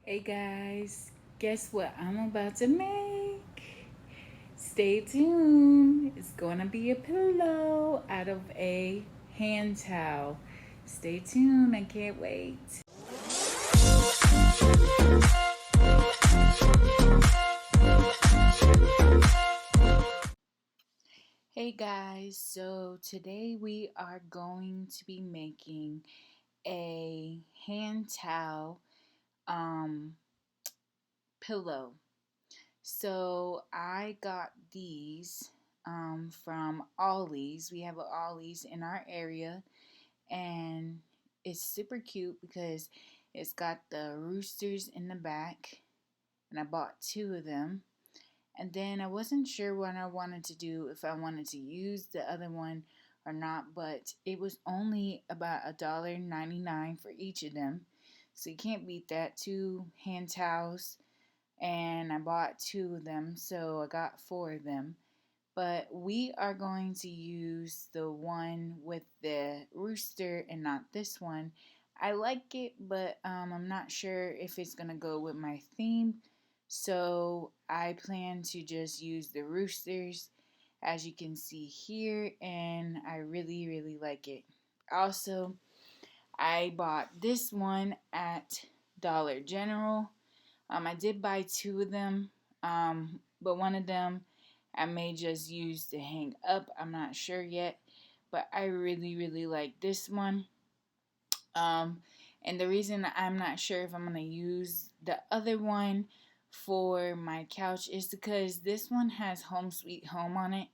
Hey guys, guess what I'm about to make? Stay tuned. It's gonna be a pillow out of a hand towel. Stay tuned, I can't wait. Hey guys, so today we are going to be making a hand towel um, pillow. So I got these from Ollie's. We have a Ollie's in our area, and it's super cute because it's got the roosters in the back, and I bought two of them. And then I wasn't sure what I wanted to do, if I wanted to use the other one or not, but it was only about $1.99 for each of them. So you can't beat that. Two hand towels, and I bought two of them, so I got four of them. But we are going to use the one with the rooster and not this one. I like it, but I'm not sure if it's gonna go with my theme. So I plan to just use the roosters, as you can see here, and I really like it. Also, I bought this one at Dollar General. I did buy two of them, but one of them I may just use to hang up. I'm not sure yet, but I really like this one. Um, and the reason I'm not sure if I'm gonna use the other one for my couch is because this one has Home Sweet Home on it.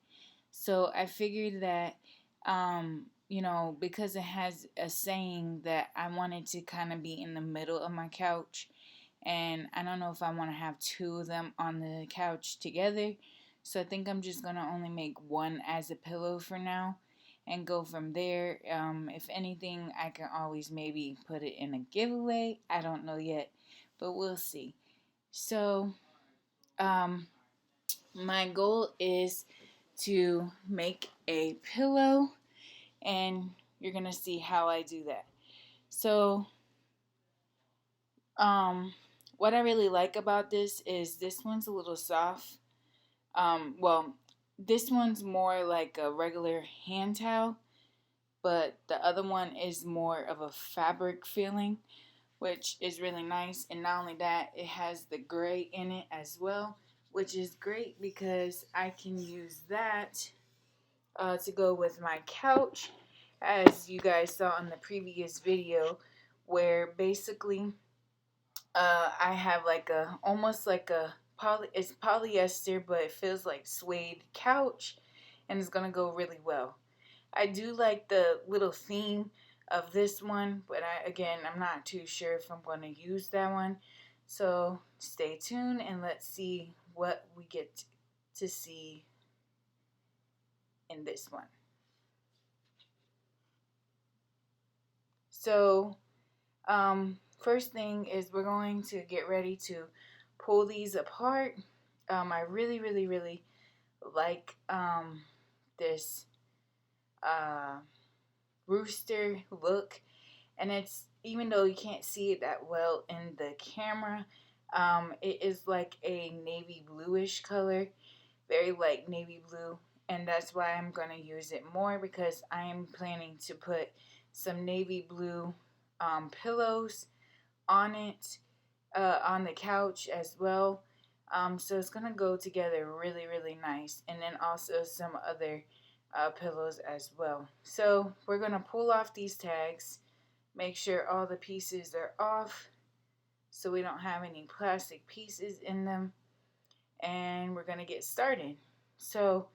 So I figured that, because it has a saying that I wanted to kind of be in the middle of my couch, and I don't know if I want to have two of them on the couch together. So I think I'm just gonna only make one as a pillow for now and go from there. If anything, I can always maybe put it in a giveaway. I don't know yet, but we'll see. So, um, my goal is to make a pillow, and you're gonna see how I do that. So, um, what I really like about this one's a little soft. Well, this one's more like a regular hand towel, but the other one is more of a fabric feeling, which is really nice. And not only that, it has the gray in it as well, which is great because I can use that to go with my couch, as you guys saw in the previous video, where basically I have like a almost like a it's polyester, but it feels like suede couch, and it's gonna go really well. I do like the little theme of this one, but I'm not too sure if I'm gonna use that one. So stay tuned and let's see what we get to see in this one. So first thing is we're going to get ready to pull these apart. I really like this uh, rooster look, and it's, even though you can't see it that well in the camera, it is like a navy bluish color, very light navy blue, and that's why I'm going to use it more, because I am planning to put some navy blue pillows on it, on the couch as well. So it's gonna go together really nice, and then also some other pillows as well. So we're gonna pull off these tags, make sure all the pieces are off so we don't have any plastic pieces in them, and we're gonna get started. So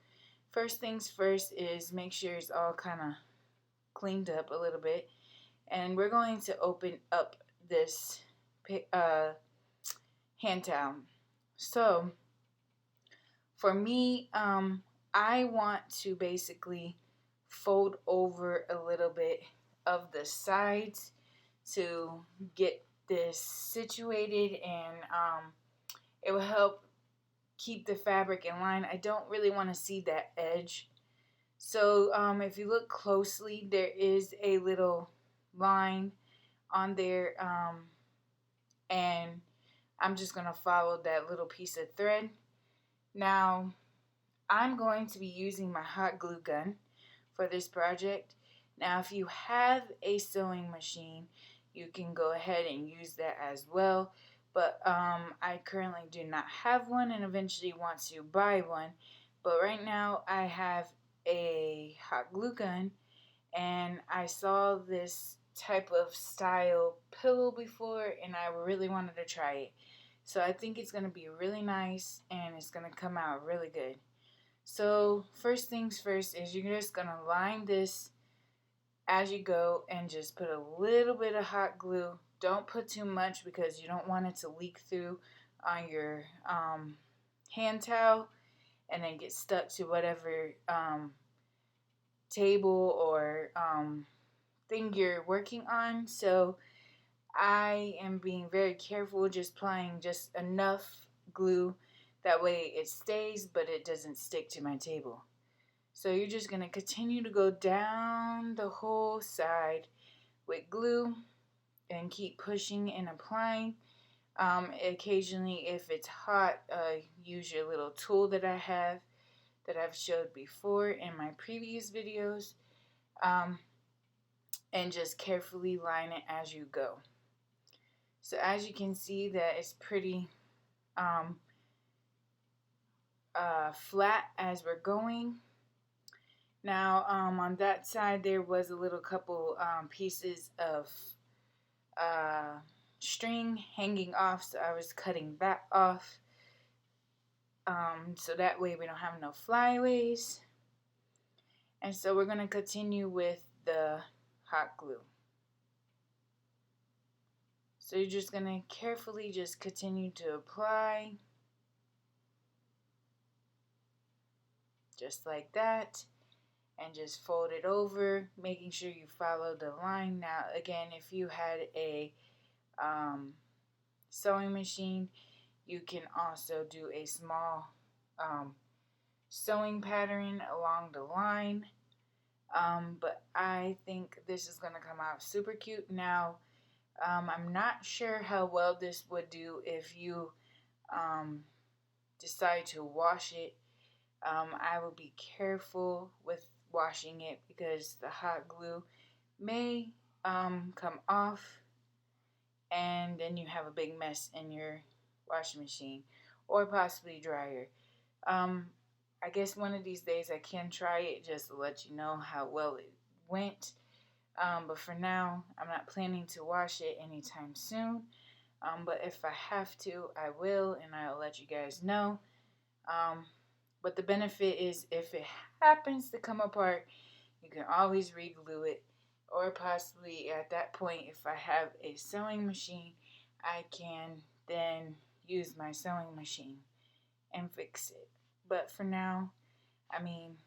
first things first is make sure it's all kind of cleaned up a little bit, and we're going to open up this uh, hand towel. So for me, I want to basically fold over a little bit of the sides to get this situated, and it will help keep the fabric in line. I don't really want to see that edge. So if you look closely, there is a little line on there, and I'm just going to follow that little piece of thread. Now, I'm going to be using my hot glue gun for this project. Now, if you have a sewing machine, you can go ahead and use that as well. But I currently do not have one and eventually want to buy one. But right now, I have a hot glue gun, and I saw this type of style pillow before, and I really wanted to try it. So I think it's going to be really nice, and it's going to come out really good. So first things first is you're just going to line this as you go and just put a little bit of hot glue. Don't put too much because you don't want it to leak through on your hand towel and then get stuck to whatever table or thing you're working on. So I am being very careful, just applying just enough glue. That way it stays, but it doesn't stick to my table. So you're just going to continue to go down the whole side with glue and keep pushing and applying. Occasionally, if it's hot, use your little tool that I have that I've showed before in my previous videos. And just carefully line it as you go. So as you can see that it's pretty flat as we're going. Now on that side there was a little couple pieces of string hanging off, so I was cutting that off so that way we don't have no flyaways. And so we're going to continue with the hot glue. So you're just going to carefully just continue to apply. Just like that. And just fold it over, making sure you follow the line. Now again, if you had a sewing machine, you can also do a small sewing pattern along the line. But I think this is going to come out super cute. Now, I'm not sure how well this would do if you decide to wash it. I will be careful with washing it because the hot glue may come off and then you have a big mess in your washing machine or possibly dryer. I guess one of these days I can try it just to let you know how well it went. But for now, I'm not planning to wash it anytime soon. But if I have to, I will, and I'll let you guys know. But the benefit is if it happens to come apart, you can always re-glue it. Or possibly at that point, if I have a sewing machine, I can then use my sewing machine and fix it. But for now, I mean,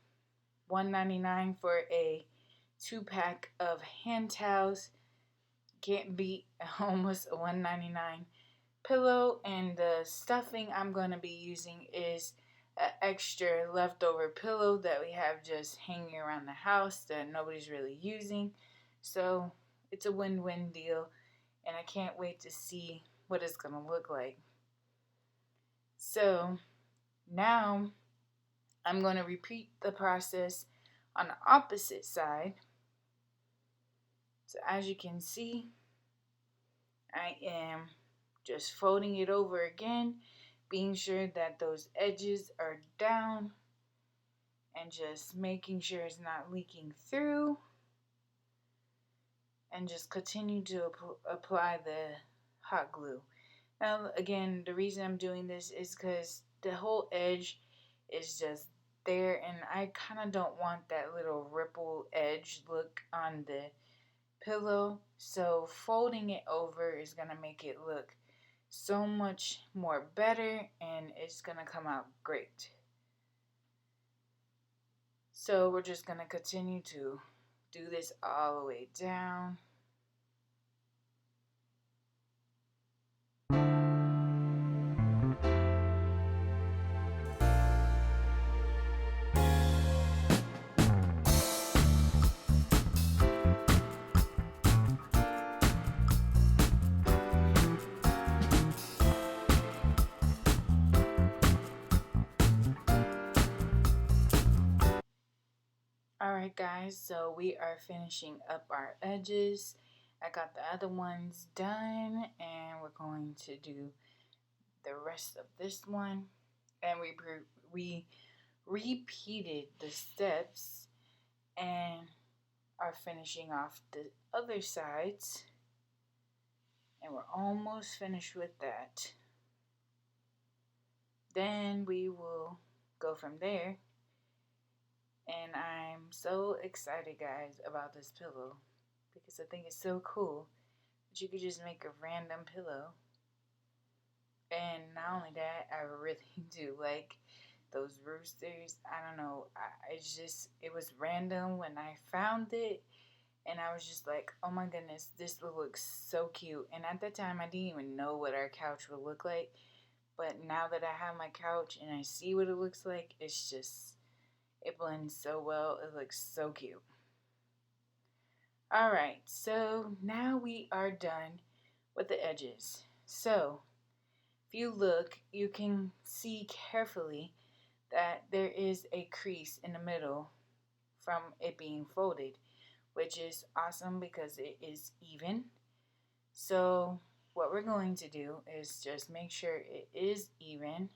$1.99 for a 2-pack of hand towels. Can't beat almost a $1.99 pillow. And the stuffing I'm going to be using is an extra leftover pillow that we have just hanging around the house that nobody's really using. So it's a win-win deal, and I can't wait to see what it's going to look like. So now I'm going to repeat the process on the opposite side. So as you can see, I am just folding it over again, being sure that those edges are down and just making sure it's not leaking through, and just continue to apply the hot glue. Now again, the reason I'm doing this is because the whole edge is just there, and I kind of don't want that little ripple edge look on the pillow. So folding it over is going to make it look so much more better, and it's going to come out great. So we're just going to continue to do this all the way down. Alright guys, so we are finishing up our edges. I got the other ones done and we're going to do the rest of this one. And we repeated the steps and are finishing off the other sides. And we're almost finished with that. Then we will go from there. And I'm so excited, guys, about this pillow because I think it's so cool that you could just make a random pillow. And not only that, I really do like those roosters. I don't know. It was random when I found it. And I was just like, oh my goodness, this looks so cute. And at that time, I didn't even know what our couch would look like. But now that I have my couch and I see what it looks like, it's just, it blends so well. It looks so cute. Alright, so now we are done with the edges. So, if you look, you can see carefully that there is a crease in the middle from it being folded, which is awesome because it is even. So, what we're going to do is just make sure it is even.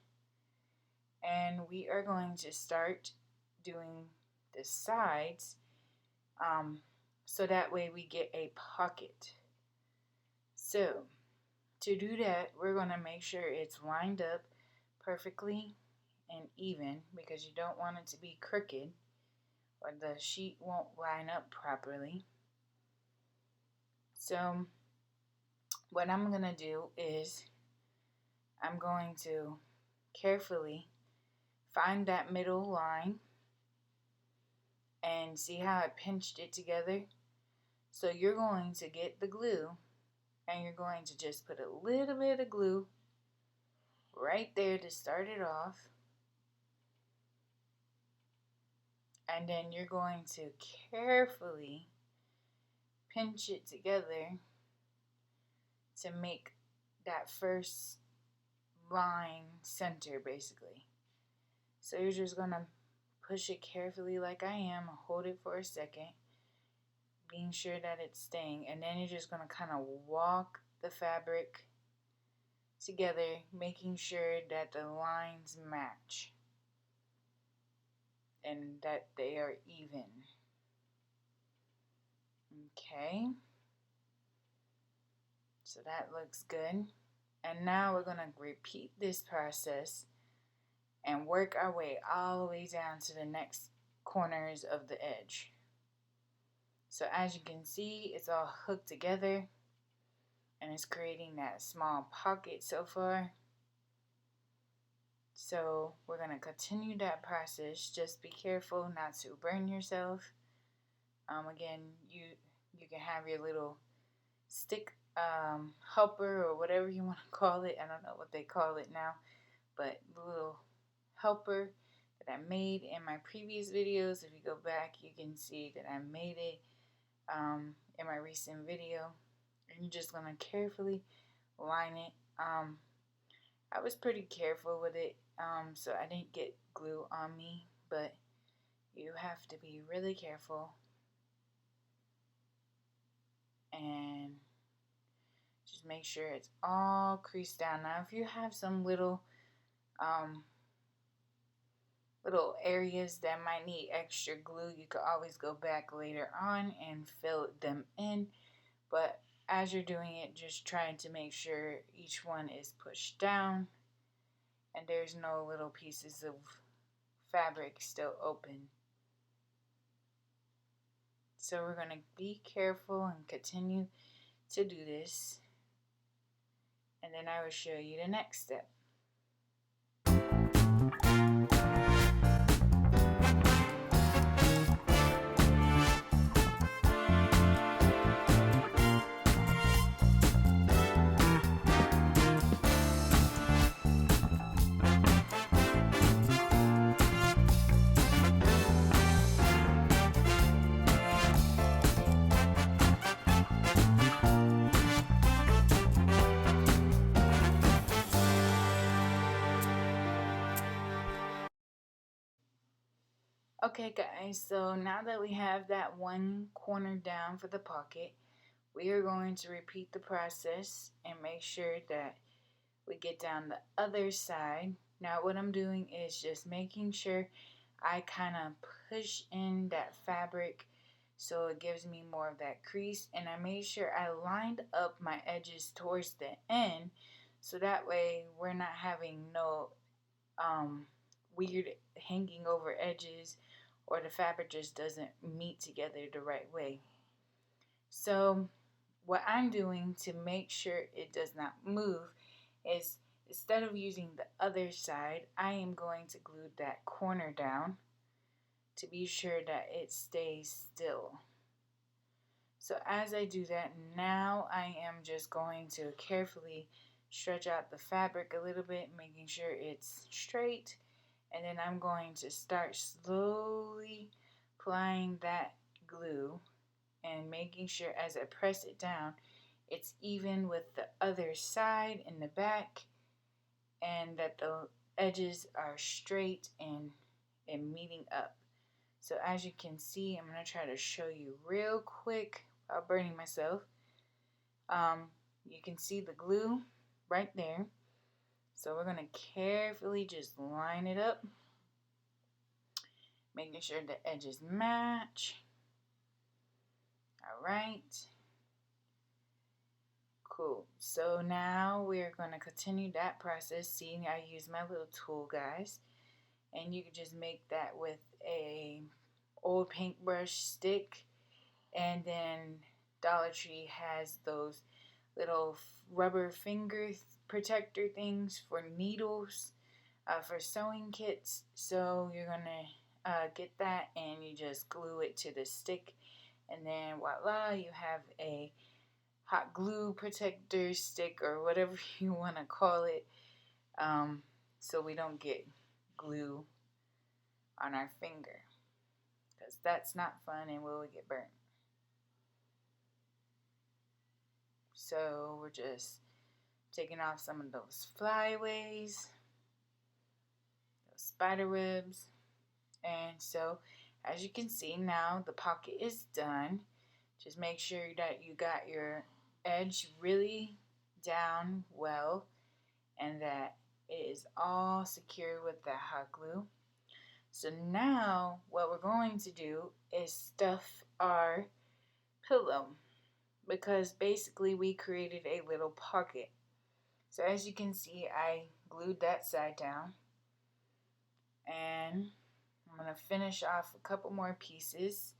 And we are going to start doing the sides so that way we get a pocket. So to do that, we're going to make sure it's lined up perfectly and even because you don't want it to be crooked or the sheet won't line up properly. So what I'm going to do is I'm going to carefully find that middle line and see how I pinched it together. So you're going to get the glue and you're going to just put a little bit of glue right there to start it off. And then you're going to carefully pinch it together to make that first line center basically. So you're just going to push it carefully like I am, hold it for a second, being sure that it's staying, and then you're just going to kind of walk the fabric together, making sure that the lines match and that they are even. Okay, so that looks good. And now we're going to repeat this process and work our way all the way down to the next corners of the edge. So as you can see, it's all hooked together and it's creating that small pocket so far. So we're going to continue that process. Just be careful not to burn yourself. Again, you can have your little stick helper or whatever you want to call it. I don't know what they call it now, but the little helper that I made in my previous videos. If you go back, you can see that I made it in my recent video. And you're just going to carefully line it. I was pretty careful with it, so I didn't get glue on me, but you have to be really careful and just make sure it's all creased down. Now if you have some little areas that might need extra glue, you could always go back later on and fill them in, but as you're doing it, just trying to make sure each one is pushed down and there's no little pieces of fabric still open. So we're going to be careful and continue to do this, and then I will show you the next step. Okay guys, so now that we have that one corner down for the pocket, we are going to repeat the process and make sure that we get down the other side. Now what I'm doing is just making sure I kind of push in that fabric so it gives me more of that crease, and I made sure I lined up my edges towards the end so that way we're not having no um, weird hanging over edges, or the fabric just doesn't meet together the right way. So what I'm doing to make sure it does not move is, instead of using the other side, I am going to glue that corner down to be sure that it stays still. So as I do that, now I am just going to carefully stretch out the fabric a little bit, making sure it's straight. And then I'm going to start slowly applying that glue and making sure as I press it down, it's even with the other side in the back, and that the edges are straight and meeting up. So as you can see, I'm going to try to show you real quick without burning myself. You can see the glue right there. So we're going to carefully just line it up, making sure the edges match. All right. Cool. So now we're going to continue that process. See, I use my little tool, guys. And you can just make that with a old paintbrush stick. And then Dollar Tree has those little rubber finger protector things for needles, for sewing kits. So you're going to get that and you just glue it to the stick. And then voila, you have a hot glue protector stick, or whatever you want to call it, so we don't get glue on our finger, because that's not fun and we'll get burnt. So we're just taking off some of those flyaways, those spider webs. And so as you can see, now the pocket is done. Just make sure that you got your edge really down well and that it is all secure with that hot glue. So now what we're going to do is stuff our pillow, because basically we created a little pocket. So as you can see, I glued that side down, and I'm going to finish off a couple more pieces,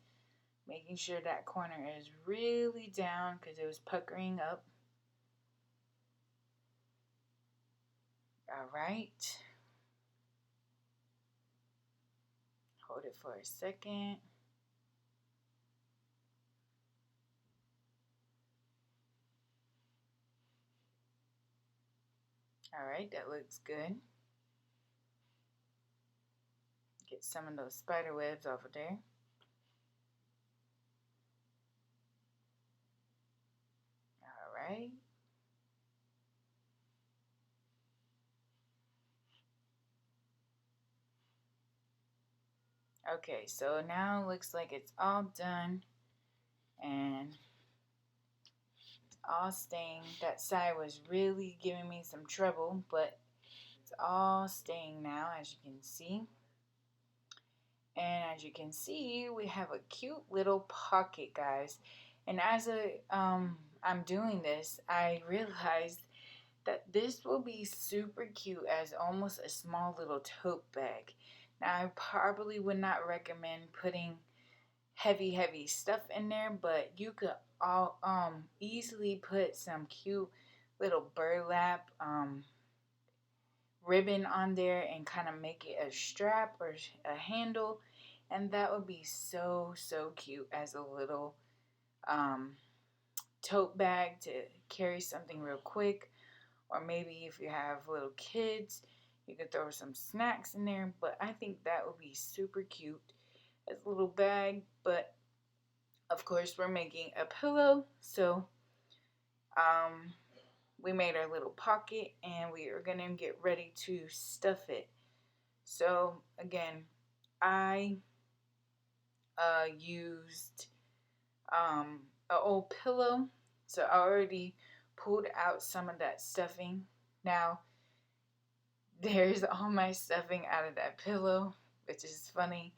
making sure that corner is really down because it was puckering up. All right. Hold it for a second. All right, that looks good. Get some of those spider webs off of there. All right. Okay, so now it looks like it's all done and all staying. That side was really giving me some trouble, but it's all staying now, as you can see. And as you can see, we have a cute little pocket, guys. And as I'm doing this, I realized that this will be super cute as almost a small little tote bag. Now, I probably would not recommend putting heavy stuff in there, but you could all easily put some cute little burlap ribbon on there and kind of make it a strap or a handle, and that would be so cute as a little tote bag to carry something real quick. Or maybe if you have little kids, you could throw some snacks in there. But I think that would be super cute as a little bag. But of course, we're making a pillow, so we made our little pocket and we are gonna get ready to stuff it. So again, I used an old pillow. So I already pulled out some of that stuffing. Now there's all my stuffing out of that pillow, which is funny.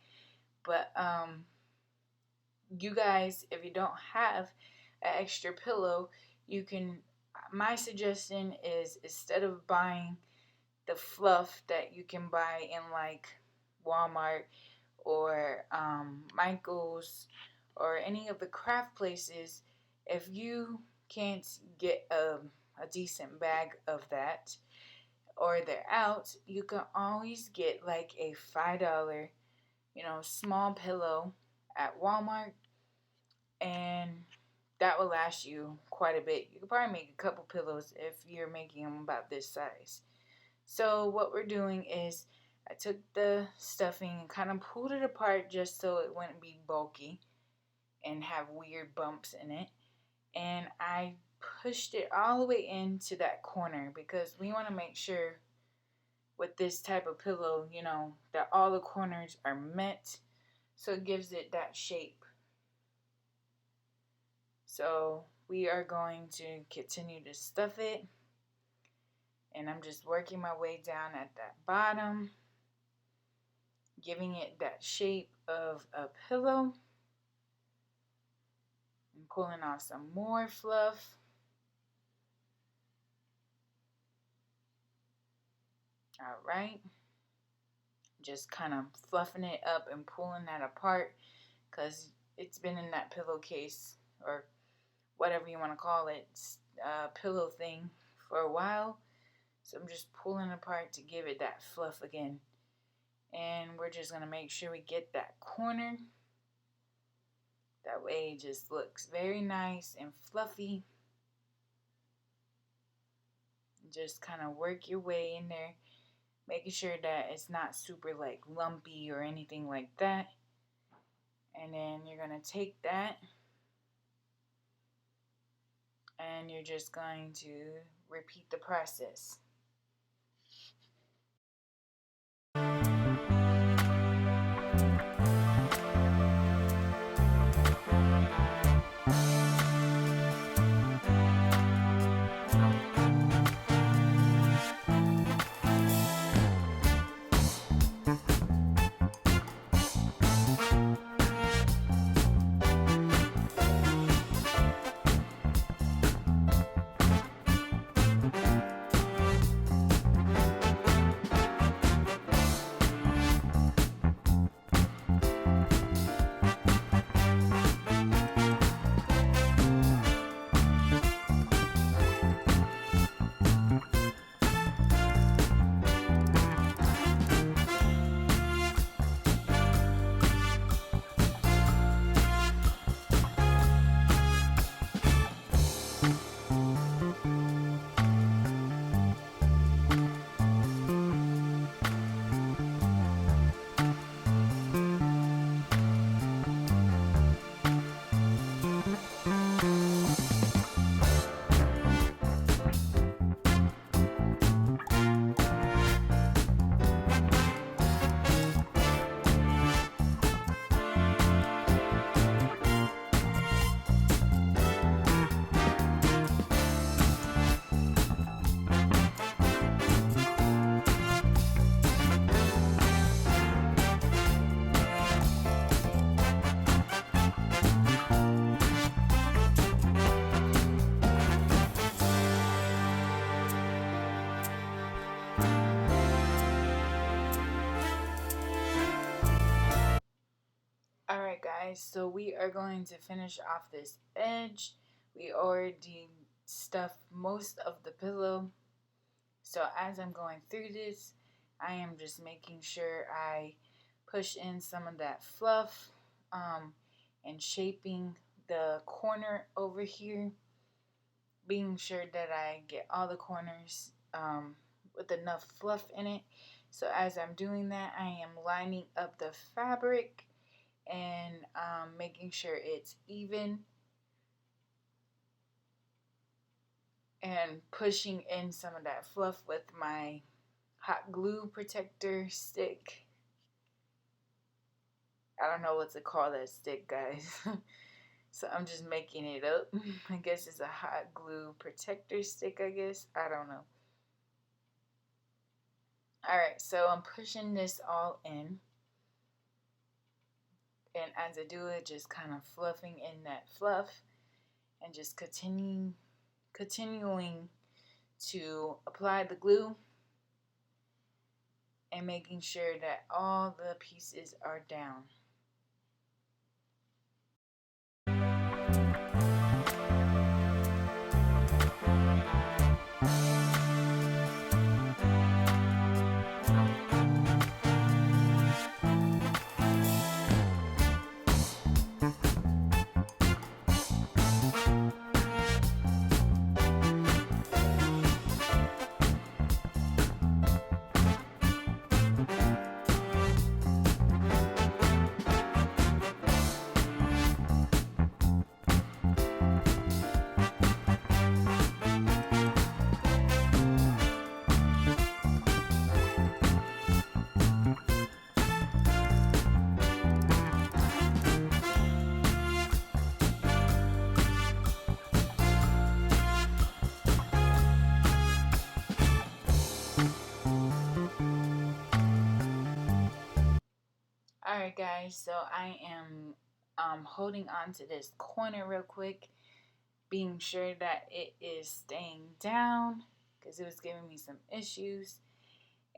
But you guys, if you don't have an extra pillow, you can. My suggestion is, instead of buying the fluff that you can buy in like Walmart or Michael's or any of the craft places, if you can't get a decent bag of that, or they're out, you can always get like a $5, small pillow at Walmart, and that will last you quite a bit. You could probably make a couple pillows if you're making them about this size. So what we're doing is, I took the stuffing and kind of pulled it apart just so it wouldn't be bulky and have weird bumps in it. And I pushed it all the way into that corner because we want to make sure with this type of pillow, that all the corners are met, so it gives it that shape. So we are going to continue to stuff it, and I'm just working my way down at that bottom, giving it that shape of a pillow, and pulling off some more fluff. All right, just kind of fluffing it up and pulling that apart because it's been in that pillowcase, or whatever you want to call it, pillow thing, for a while. So I'm just pulling apart to give it that fluff again. And we're just going to make sure we get that corner. That way it just looks very nice and fluffy. Just kind of work your way in there, making sure that it's not super like lumpy or anything like that. And then you're going to take that and you're just going to repeat the process. Alright guys, so we are going to finish off this edge. We already stuffed most of the pillow. So as I'm going through this, I am just making sure I push in some of that fluff, and shaping the corner over here. Being sure that I get all the corners with enough fluff in it. So as I'm doing that, I am lining up the fabric and making sure it's even, and pushing in some of that fluff with my hot glue protector stick. I don't know what to call that stick, guys. So I'm just making it up. I guess it's a hot glue protector stick, I guess. I don't know. Alright, so I'm pushing this all in. And as I do it, just kind of fluffing in that fluff. And just continuing to apply the glue. And making sure that all the pieces are down. Alright guys, so I am holding on to this corner real quick, being sure that it is staying down because it was giving me some issues.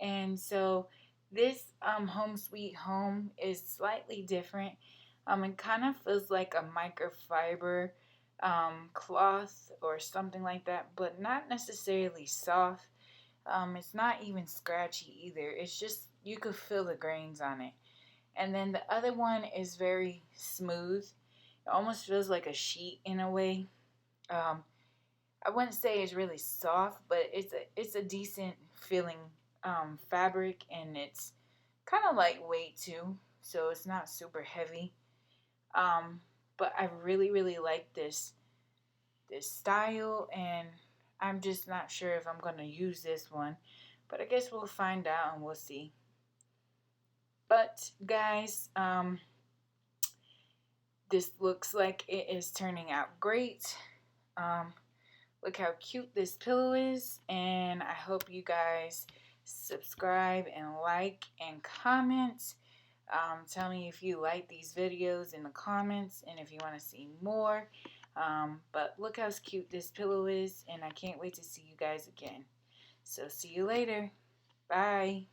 And so this home sweet home is slightly different. It kind of feels like a microfiber cloth or something like that, but not necessarily soft. It's not even scratchy either. It's just you could feel the grains on it. And then the other one is very smooth. It almost feels like a sheet in a way. Um, I wouldn't say it's really soft, but it's a decent feeling fabric, and it's kind of lightweight too, so it's not super heavy. Um, but I really like this style, and I'm just not sure if I'm gonna use this one, but I guess we'll find out and we'll see. But guys, this looks like it is turning out great. Look how cute this pillow is, and I hope you guys subscribe and like and comment. Tell me if you like these videos in the comments and if you want to see more. But look how cute this pillow is, and I can't wait to see you guys again. So see you later. Bye.